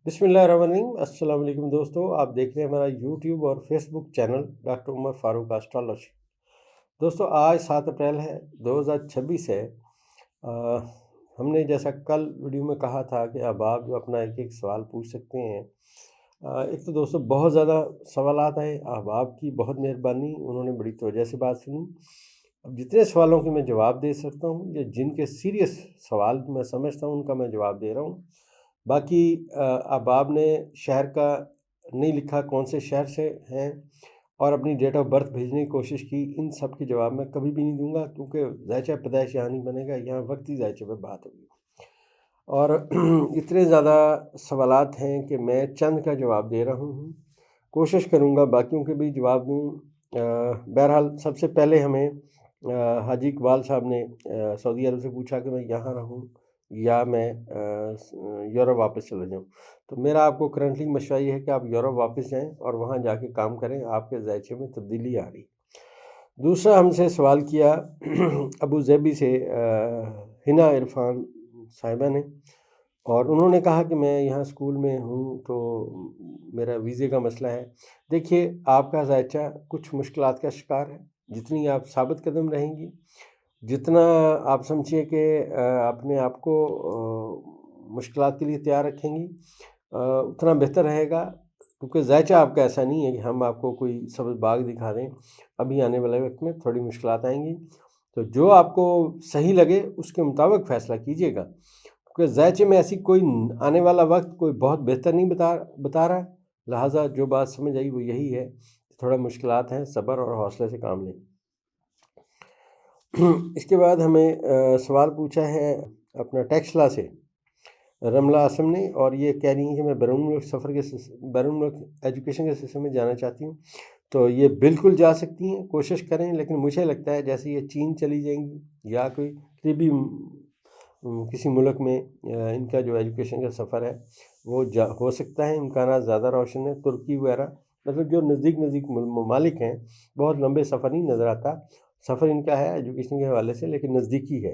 बिस्मिल्लाहिर्रहमानिर्रहीम। अस्सलाम वालेकुम दोस्तों, आप देख रहे हैं हमारा यूट्यूब और Facebook channel doctor Umar Farooq astrology. दोस्तों, आज 7 अप्रैल है, 2026 है। अ, हमने जैसा कल वीडियो में कहा था कि अब आप जो अपना एक एक सवाल पूछ सकते हैं। एक तो दोस्तों बहुत ज़्यादा सवालात आए, अब आपकी बहुत मेहरबानी, उन्होंने बड़ी तवज्जो से बात सुनी। अब जितने सवालों के मैं जवाब दे सकता हूँ या जिनके सीरियस सवाल मैं समझता हूँ उनका मैं जवाब दे रहा हूँ। बाकी अब आपने शहर का नहीं लिखा, कौन से शहर से हैं और अपनी डेट ऑफ बर्थ भेजने की कोशिश की, इन सब के जवाब मैं कभी भी नहीं दूंगा, क्योंकि ज़ायचा पैदाइश यहाँ नहीं बनेगा, यहाँ वक्ती ज़ायचे पर बात होगी। और इतने ज़्यादा सवालात हैं कि मैं चंद का जवाब दे रहा हूँ, कोशिश करूँगा बाकियों के भी जवाब दूँ। बहरहाल सबसे पहले हमें हाजी इकबाल साहब ने सऊदी अरब से पूछा कि मैं यहाँ रहूँ या मैं यूरोप वापस चला जाऊँ। तो मेरा आपको करंटली मशवरा ये है कि आप यूरोप वापस जाएँ और वहाँ जाके काम करें, आपके ज़ायचे में तब्दीली आ रही। दूसरा हमसे सवाल किया अबू ज़ैबी से हिना इरफान साहिबा ने, और उन्होंने कहा कि मैं यहाँ स्कूल में हूँ तो मेरा वीज़े का मसला है। देखिए, आपका ज़ायचा कुछ मुश्किलात का शिकार है। जितनी आप साबित कदम रहेंगी, जितना आप समझिए कि अपने आप को मुश्किलात के लिए तैयार रखेंगी, उतना बेहतर रहेगा। क्योंकि ज़ायचा आपका ऐसा नहीं है कि हम आपको कोई सब्ज़ बाग दिखा दें। अभी आने वाले वक्त में थोड़ी मुश्किलात आएंगी, तो जो आपको सही लगे उसके मुताबिक फ़ैसला कीजिएगा। क्योंकि ज़ायचे में ऐसी कोई आने वाला वक्त कोई बहुत बेहतर नहीं बता रहा है। लिहाजा जो बात समझ आई वो यही है, थोड़ा मुश्किलात हैं, सब्र और हौसले से काम लें। इसके बाद हमें सवाल पूछा है अपना टेक्सला से रमला आसम ने, और ये कह रही हैं कि मैं बैरून मुल्क एजुकेशन के सिस्टम में जाना चाहती हूँ। तो ये बिल्कुल जा सकती हैं, कोशिश करें, लेकिन मुझे लगता है जैसे ये चीन चली जाएंगी या कोई करीबी किसी मुल्क में इनका जो एजुकेशन का सफ़र है वो हो सकता है, इम्कानात ज़्यादा रोशन है। तुर्की वगैरह, मतलब जो नज़दीक ममालिक हैं, बहुत लंबे सफ़र नहीं नज़र आता। सफ़र इनका है एजुकेशन के हवाले से, लेकिन नज़दीकी है।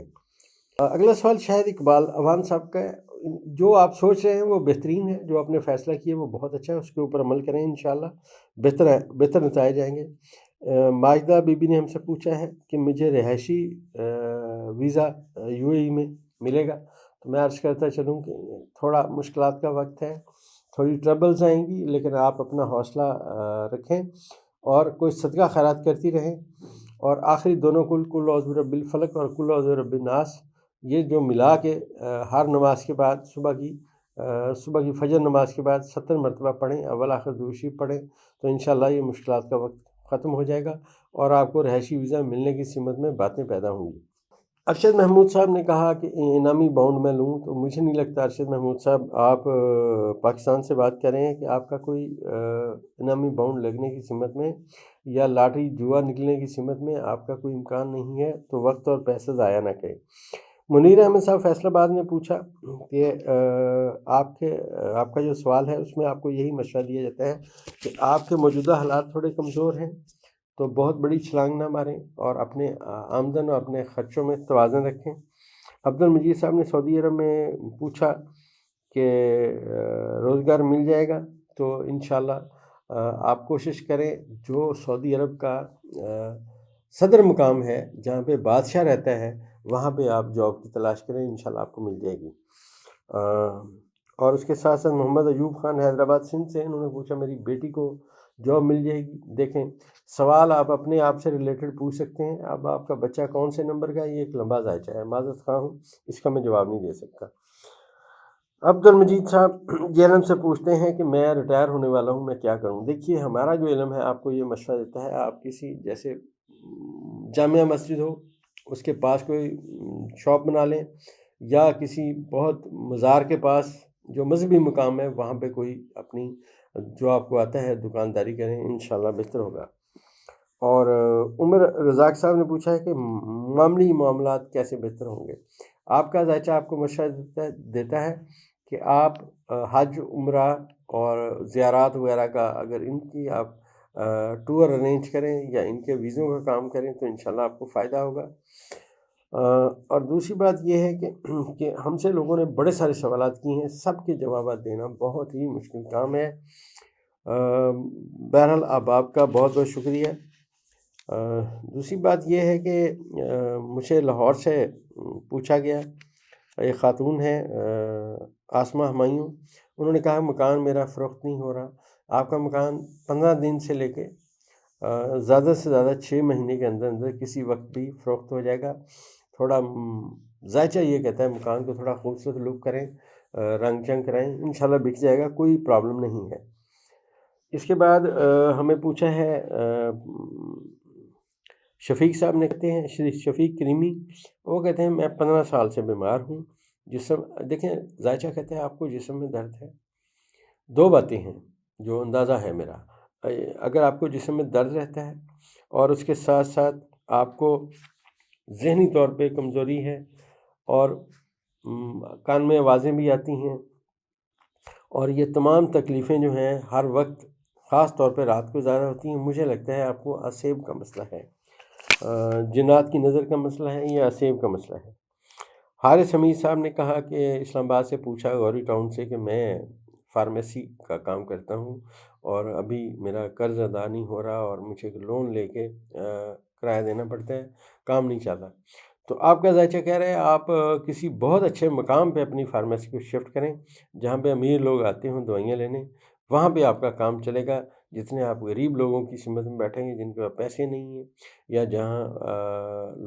अगला सवाल शायद इकबाल अवान साहब का है। जो आप सोच रहे हैं वो बेहतरीन है, जो आपने फ़ैसला किया वो बहुत अच्छा है, उसके ऊपर अमल करें, इंशाल्लाह बेहतर नताइज आएंगे। माजिदा बीबी ने हमसे पूछा है कि मुझे रिहायशी वीज़ा यूएई में मिलेगा। तो मैं अर्ज़ करता चलूँ कि थोड़ा मुश्किलात का वक्त है, थोड़ी ट्रबल्स आएंगी, लेकिन आप अपना हौसला रखें और कोई सदका खैरात करती रहें। और आखिरी दोनों कुल औज़ु बिरब्बिल फ़लक और कुल औज़ु बिरब्बिन नास, ये जो मिला के हर नमाज के बाद सुबह की फजर नमाज के बाद 70 मरतबा पढ़ें, अव्वल आखिर दुरूद शरीफ पढ़ें, तो इंशाअल्लाह ये मुश्किलात का वक्त ख़त्म हो जाएगा और आपको रिहायशी वीज़ा मिलने की सिमत में बातें पैदा होंगी। अरशद महमूद साहब ने कहा कि इनामी बाउंड मैं लूँ, तो मुझे नहीं लगता अरशद महमूद साहब आप पाकिस्तान से बात कर रहे हैं कि आपका कोई इनामी बाउंड लगने की सिमत में या लॉटरी जुआ निकलने की सिमत में आपका कोई इम्कान नहीं है, तो वक्त और पैसा ज़ाया ना करें। मुनीर अहमद साहब फैसलाबाद ने पूछा कि आपका जो सवाल है उसमें आपको यही मशवरा दिया जाता है कि आपके मौजूदा हालात थोड़े कमज़ोर हैं, तो बहुत बड़ी छलांग ना मारें और अपने आमदन और अपने ख़र्चों में तवाज़ुन रखें। अब्दुल मजीद साहब ने सऊदी अरब में पूछा कि रोज़गार मिल जाएगा, तो इंशाअल्लाह आप कोशिश करें, जो सऊदी अरब का सदर मुकाम है जहाँ पे बादशाह रहता है, वहाँ पे आप जॉब की तलाश करें, इंशाल्लाह आपको मिल जाएगी। और उसके साथ साथ मोहम्मद अयूब खान हैदराबाद सिंध से, इन्होंने पूछा मेरी बेटी को जॉब मिल जाएगी। देखें, सवाल आप अपने आप से रिलेटेड पूछ सकते हैं। अब आपका बच्चा कौन से नंबर का है, ये एक लंबा ज़ायचा है, माज़रत ख़्वाह हूँ, इसका मैं जवाब नहीं दे सकता। अब्दुल मजीद साहब जेएलएम से पूछते हैं कि मैं रिटायर होने वाला हूँ, मैं क्या करूँ। देखिए, हमारा जो इल्म है आपको ये मशवरा देता है, आप किसी जैसे जामिया मस्जिद हो उसके पास कोई शॉप बना लें, या किसी बहुत मज़ार के पास जो मजहबी मुकाम है वहाँ पे कोई अपनी जो आपको आता है दुकानदारी करें, इंशाल्लाह बेहतर होगा। और उमर रज़ाक साहब ने पूछा है कि मामली मामलात कैसे बेहतर होंगे। आपका ज़ायचा आपको मशवरा देता है कि आप हज, उम्रा और ज़ियारात वगैरह का अगर इनकी आप टूर अरेंज करें या इनके वीज़ों का काम करें, तो इंशाल्लाह आपको फ़ायदा होगा। اور دوسری بات یہ ہے کہ ہم سے لوگوں نے بڑے سارے سوالات کیے ہیں، سب کے جوابات دینا بہت ہی مشکل کام ہے۔ بہرحال آپ کا بہت بہت شکریہ۔ دوسری بات یہ ہے کہ مجھے لاہور سے پوچھا گیا، ایک خاتون ہے آسمہ ہمایوں، انہوں نے کہا مکان میرا فروخت نہیں ہو رہا، آپ کا مکان 15 دن سے لے کے زیادہ سے زیادہ 6 مہینے کے اندر اندر کسی وقت بھی فروخت ہو جائے گا۔ تھوڑا ذائچہ یہ کہتا ہے مکان کو تھوڑا خوبصورت لک کریں، رنگ چنگ کرائیں، انشاءاللہ بک جائے گا، کوئی پرابلم نہیں ہے۔ اس کے بعد ہمیں پوچھا ہے شفیق صاحب نے، کہتے ہیں شفیق کریمی، وہ کہتے ہیں میں 15 سال سے بیمار ہوں، جسم دیکھیں ذائچہ کہتا ہے آپ کو جسم میں درد ہے۔ دو باتیں ہیں جو اندازہ ہے میرا، اگر آپ کو جسم میں درد رہتا ہے اور اس کے ساتھ ساتھ آپ کو ذہنی طور پہ کمزوری ہے اور کان میں آوازیں بھی آتی ہیں، اور یہ تمام تکلیفیں جو ہیں ہر وقت خاص طور پہ رات کو زیادہ ہوتی ہیں، مجھے لگتا ہے آپ کو اسیب کا مسئلہ ہے، جنات کی نظر کا مسئلہ ہے یا اسیب کا مسئلہ ہے۔ حارث حمید صاحب نے کہا کہ اسلام آباد سے پوچھا، غوری ٹاؤن سے، کہ میں فارمیسی کا کام کرتا ہوں اور ابھی میرا قرض ادا نہیں ہو رہا اور مجھے لون لے کے کرایہ دینا پڑتا ہے، کام نہیں چل رہا۔ تو آپ کا ذائچہ کہہ رہے ہیں آپ کسی بہت اچھے مقام پہ اپنی فارمیسی کو شفٹ کریں، جہاں پہ امیر لوگ آتے ہوں دوائیاں لینے، وہاں پہ آپ کا کام چلے گا۔ جتنے آپ غریب لوگوں کی سمت میں بیٹھیں گے جن کے پاس پیسے نہیں ہیں، یا جہاں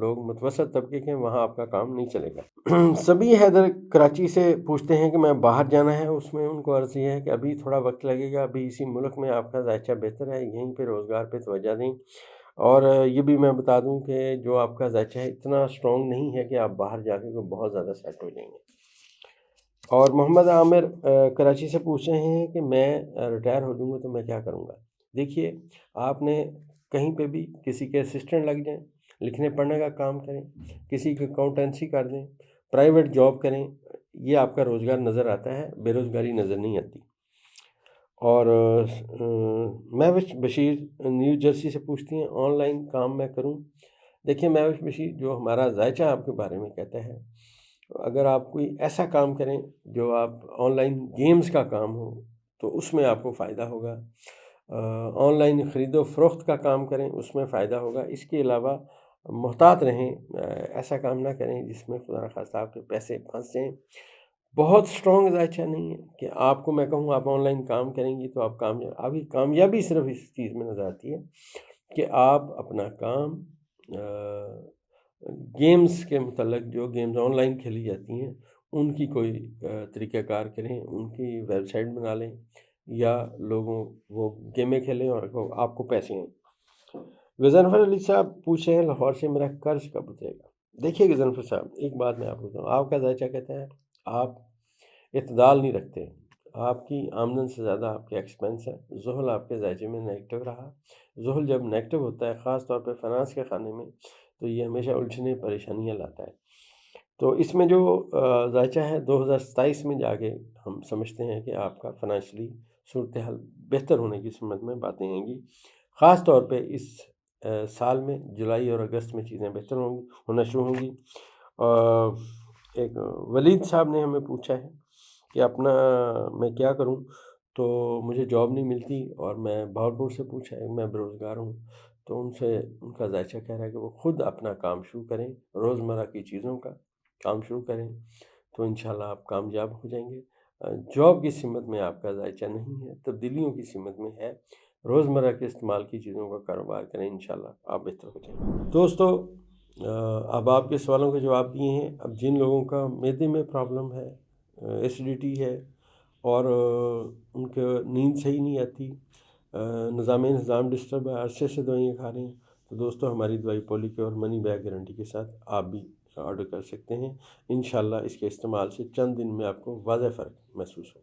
لوگ متوسط طبقے کے ہیں، وہاں آپ کا کام نہیں چلے گا۔ سبھی حیدر کراچی سے پوچھتے ہیں کہ میں باہر جانا ہے، اس میں ان کو عرض یہ ہے کہ ابھی تھوڑا وقت لگے گا، ابھی اسی ملک میں آپ کا ذائچہ بہتر ہے، یہیں پہ روزگار پہ توجہ دیں۔ اور یہ بھی میں بتا دوں کہ جو آپ کا ذائچہ ہے اتنا اسٹرانگ نہیں ہے کہ آپ باہر جا کے کوئی بہت زیادہ سیٹ ہو جائیں گے۔ اور محمد عامر کراچی سے پوچھ رہے ہیں کہ میں ریٹائر ہو جوں گا تو میں کیا کروں گا۔ دیکھیے، آپ نے کہیں پہ بھی کسی کے اسسٹنٹ لگ جائیں، لکھنے پڑھنے کا کام کریں، کسی کی اکاؤنٹنسی کر دیں، پرائیویٹ جاب کریں، یہ آپ کا روزگار نظر آتا ہے، بے روزگاری نظر نہیں آتی۔ اور مہوش بشیر نیو جرسی سے پوچھتی ہیں آن لائن کام میں کروں۔ دیکھیں مہوش بشیر، جو ہمارا ذائچہ آپ کے بارے میں کہتا ہے، اگر آپ کوئی ایسا کام کریں جو آپ آن لائن گیمز کا کام ہو تو اس میں آپ کو فائدہ ہوگا، آن لائن خرید و فروخت کا کام کریں اس میں فائدہ ہوگا۔ اس کے علاوہ محتاط رہیں، ایسا کام نہ کریں جس میں خدا نخواستہ آپ کے پیسے پھنس جائیں۔ بہت سٹرونگ ذائچہ نہیں ہے کہ آپ کو میں کہوں آپ آن لائن کام کریں گی تو آپ کامیابی صرف اس چیز میں نظر آتی ہے کہ آپ اپنا کام گیمز کے متعلق، جو گیمز آن لائن کھیلی جاتی ہیں ان کی کوئی طریقہ کار کریں، ان کی ویب سائٹ بنا لیں، یا لوگوں وہ گیمیں کھیلیں اور آپ کو پیسے ہیں۔ غضنفر علی صاحب پوچھ رہے ہیں لاہور سے میرا قرض کب اترے گا۔ دیکھیے غضنفر صاحب، ایک بات میں آپ کو بتاؤں، آپ کا ذائچہ کہتا ہے آپ اعتدال نہیں رکھتے، آپ کی آمدن سے زیادہ آپ کے ایکسپینس ہے۔ زحل آپ کے ذائچے میں نیگیٹو رہا، زحل جب نیگیٹو ہوتا ہے خاص طور پہ فنانس کے خانے میں تو یہ ہمیشہ الجھنیں پریشانیاں لاتا ہے۔ تو اس میں جو ذائچہ ہے 2027 میں جا کے ہم سمجھتے ہیں کہ آپ کا فنانشلی صورتحال بہتر ہونے کی سمت میں باتیں آئیں گی، خاص طور پہ اس سال میں جولائی اور اگست میں چیزیں بہتر ہونا شروع ہوں گی۔ ایک ولید صاحب نے ہمیں پوچھا ہے کہ اپنا میں کیا کروں، تو مجھے جاب نہیں ملتی اور میں بہاولپور سے پوچھا ہے، میں بے روزگار ہوں، تو ان کا ذائچہ کہہ رہا ہے کہ وہ خود اپنا کام شروع کریں، روزمرہ کی چیزوں کا کام شروع کریں تو انشاءاللہ آپ کامیاب ہو جائیں گے۔ جاب کی سمت میں آپ کا ذائچہ نہیں ہے، تبدیلیوں کی سمت میں ہے، روزمرہ کے استعمال کی چیزوں کا کاروبار کریں، انشاءاللہ آپ بہتر ہو جائیں گے۔ دوستو، اب آپ کے سوالوں کے جواب دیے ہیں۔ اب جن لوگوں کا معدے میں پرابلم ہے، ایسیڈیٹی ہے، اور ان کے نیند صحیح نہیں آتی، نظام ڈسٹرب ہے، عرصے سے دوائیاں کھا رہے ہیں، تو دوستو ہماری دوائی پولی کے اور منی بیک گارنٹی کے ساتھ آپ بھی آرڈر کر سکتے ہیں۔ انشاءاللہ اس کے استعمال سے چند دن میں آپ کو واضح فرق محسوس ہوگا۔